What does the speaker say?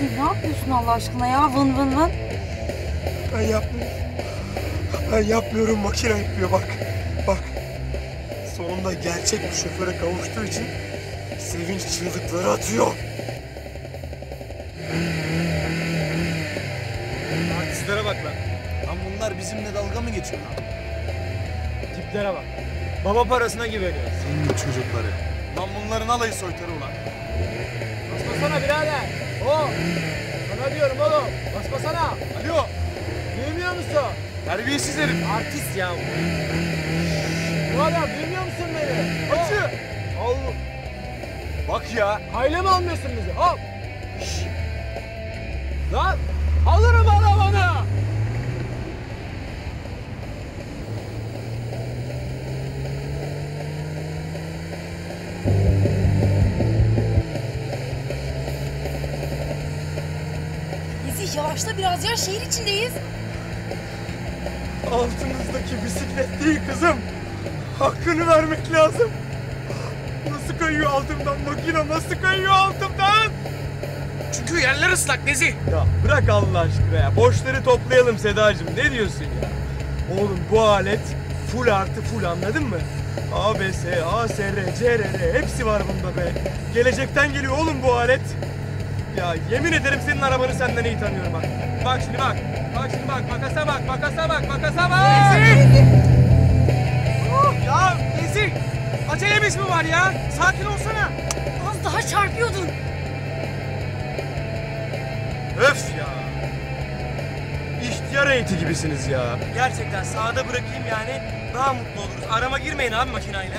Nezih ne yapıyorsun Allah aşkına ya? Vın vın vın. Ben yapmıyorum. Ben yapmıyorum, makine yapıyor bak. Bak. Sonunda gerçek bir şoföre kavuştuğu için sevinç çığlıkları atıyor. Artistlere bak lan. Lan bunlar bizimle dalga mı geçiyor lan? Tiplere bak. Baba parasına güveniyor. Senin çocukları. Lan bunların alayı soytarı ulan. Basmasana birader. O. Sana diyorum oğlum. Basmasana. Alo. Duymuyor musun? Terbiyesiz herif. Artist ya bu. Bu adam duymuyor musun beni? Açı. Allah. Bak ya. Aile mi almıyorsun bizi? Hop. Şşş. Lan. Alırım arabanı. Nezih yavaşla biraz ya, şehir içindeyiz. Altınızdaki bisiklet değil kızım. Hakkını vermek lazım. Nasıl kayıyor altımdan makine, nasıl kayıyor altımdan? Çünkü yerler ıslak Nezih. Ya bırak Allah aşkına ya. Boşları toplayalım Sedacığım. Ne diyorsun ya? Oğlum bu alet full artı full, anladın mı? ABS, ASR, CRR hepsi var bunda be. Gelecekten geliyor oğlum bu alet. Ya yemin ederim senin arabanı senden iyi tanıyorum bak. Bak şimdi bak. Bak şimdi bak. Makasa bak. Makasa bak. Makasa bak. Nezih! Ya Nezih! Acelemiz mi var ya? Sakin olsana. Az daha çarpıyordun. Öf ya. İhtiyar heyeti gibisiniz ya. Gerçekten sağda bırakayım yani daha mutlu oluruz. Arama girmeyin abi makinayla.